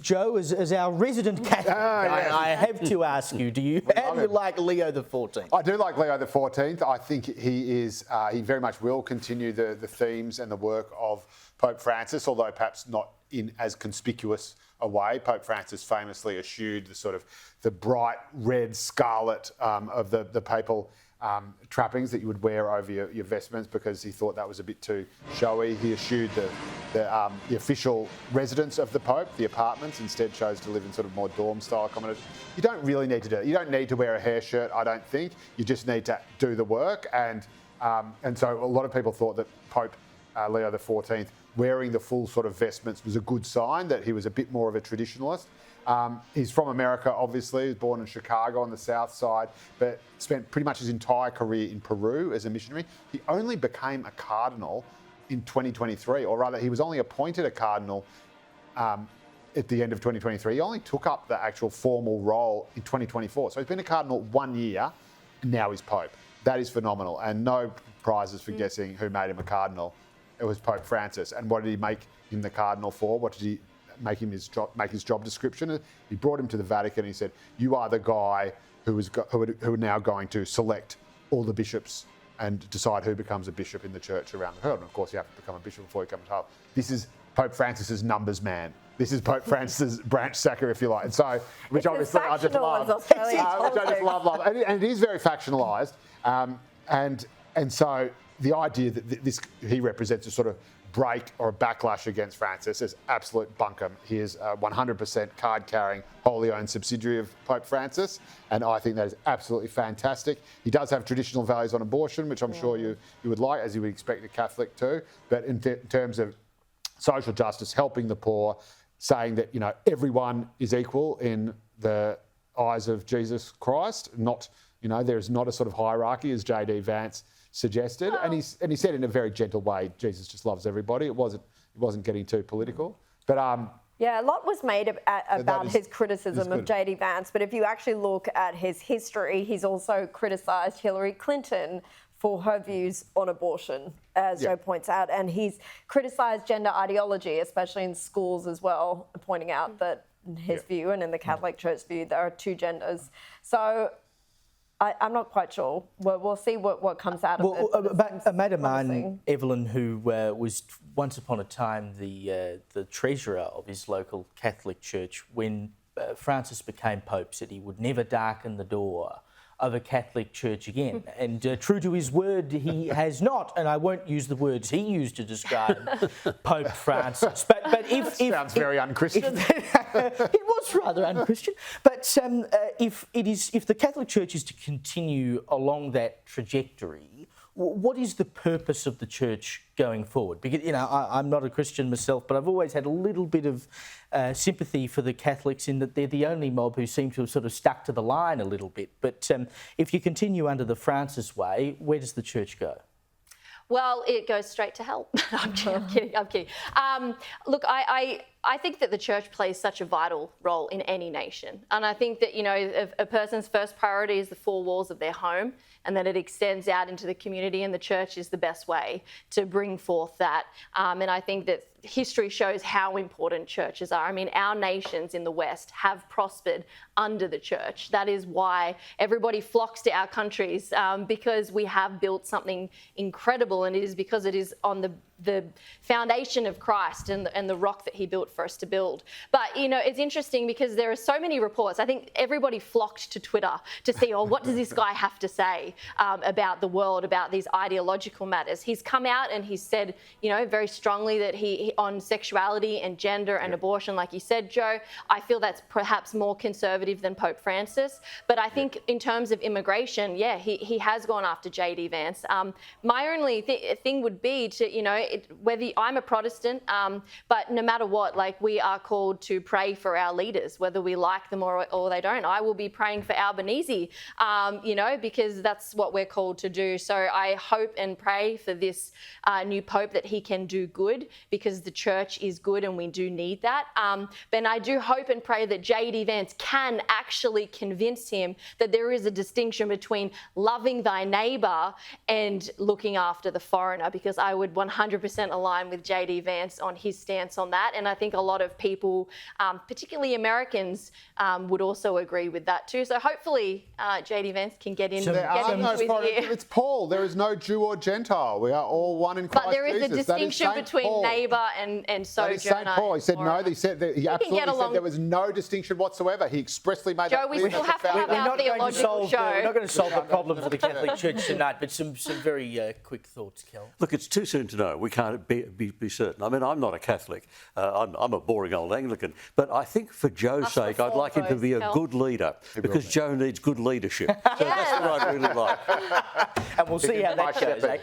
Joe, as our resident Catholic, I have to ask you, how do you like Leo XIV? I do like Leo XIV. I think he very much will continue the themes and the work of Pope Francis, although perhaps not in as conspicuous a way. Pope Francis famously eschewed the bright red scarlet of the papal trappings that you would wear over your vestments because he thought that was a bit too showy. He eschewed the official residence of the Pope, the apartments, instead chose to live in more dorm-style accommodation. You don't really need to do it. You don't need to wear a hair shirt, I don't think. You just need to do the work. And so a lot of people thought that Pope Leo XIV wearing the full vestments was a good sign that he was a bit more of a traditionalist. He's from America, obviously. He was born in Chicago on the south side, but spent pretty much his entire career in Peru as a missionary. He only became a cardinal in 2023, or rather, he was only appointed a cardinal at the end of 2023. He only took up the actual formal role in 2024. So he's been a cardinal 1 year, and now he's Pope. That is phenomenal, and no prizes for guessing who made him a cardinal. It was Pope Francis. And what did he make him the cardinal for? What did he make his job description? He brought him to the Vatican and he said, "You are the guy who are now going to select all the bishops and decide who becomes a bishop in the church around the world." And of course, you have to become a bishop before you come to Hull. This is Pope Francis's numbers man. This is Pope Francis's branch sacker, if you like. And so, which obviously I just love. Which I just love. And it is very factionalised. And so the idea that he represents a break or a backlash against Francis is absolute bunkum. He is a 100% card-carrying, wholly owned subsidiary of Pope Francis, and I think that is absolutely fantastic. He does have traditional values on abortion, which I'm sure you would like, as you would expect a Catholic to, but in terms of social justice, helping the poor, saying that everyone is equal in the eyes of Jesus Christ, not there is not a hierarchy as J.D. Vance suggested, and he said in a very gentle way, Jesus just loves everybody. It wasn't getting too political, but yeah, a lot was made about his criticism of J.D. Vance, but if you actually look at his history, he's also criticised Hillary Clinton for her views on abortion, as Joe points out, and he's criticised gender ideology, especially in schools as well, pointing out that in his view and in the Catholic Church view, there are two genders. So I'm not quite sure. We'll see what comes out of it. But a mate of mine, Evelyn, who was once upon a time the treasurer of his local Catholic church, when Francis became Pope, said he would never darken the door of a Catholic church again. And true to his word, he has not. And I won't use the words he used to describe Pope Francis. But if sounds very unchristian. It was rather unchristian. But if the Catholic Church is to continue along that trajectory, what is the purpose of the church going forward? Because I'm not a Christian myself, but I've always had a little bit of sympathy for the Catholics in that they're the only mob who seem to have stuck to the line a little bit. But if you continue under the Francis way, where does the church go? Well, it goes straight to hell. I'm kidding. Look, I think that the church plays such a vital role in any nation. And I think that, a person's first priority is the four walls of their home, and then it extends out into the community, and the church is the best way to bring forth that. And I think that history shows how important churches are. I mean, our nations in the West have prospered under the church. That is why everybody flocks to our countries, because we have built something incredible, and it is because it is on the foundation of Christ and the rock that he built for us to build. But, it's interesting because there are so many reports. I think everybody flocked to Twitter to see, what does this guy have to say about the world, about these ideological matters? He's come out and he's said, very strongly that he on sexuality and gender and abortion, like you said, Joe, I feel that's perhaps more conservative than Pope Francis. But I think in terms of immigration, he has gone after J.D. Vance. My only thing would be to, whether I'm a Protestant, but no matter what, we are called to pray for our leaders, whether we like them or they don't. I will be praying for Albanese, because that's what we're called to do. So I hope and pray for this new Pope that he can do good, because the church is good and we do need that. But I do hope and pray that J.D. Vance can actually convince him that there is a distinction between loving thy neighbour and looking after the foreigner, because I would 100% 100% align with JD Vance on his stance on that. And I think a lot of people, particularly Americans, would also agree with that too. So hopefully JD Vance can get in. There are no with foreign- you. It's Paul. There is no Jew or Gentile. We are all one in Christ But there is Jesus. a That is distinction Saint between Paul. neighbour and That sojourner. is Saint Paul. He said no. foreigner. He said that he absolutely get said along- there was no distinction whatsoever. He expressly made Joe, that we clear. still have to That's have the our foundation. theological show. We're not going to solve the problem for the Catholic Church tonight, but some very quick thoughts, Kel. Look, it's too soon to know. We can't be certain. I mean, I'm not a Catholic. I'm a boring old Anglican. But I think for Joe's sake, I'd like him to be a Kel. good leader because Joe needs good leadership. So that's what I'd really like. And we'll see how that My goes. shepherd. Eh?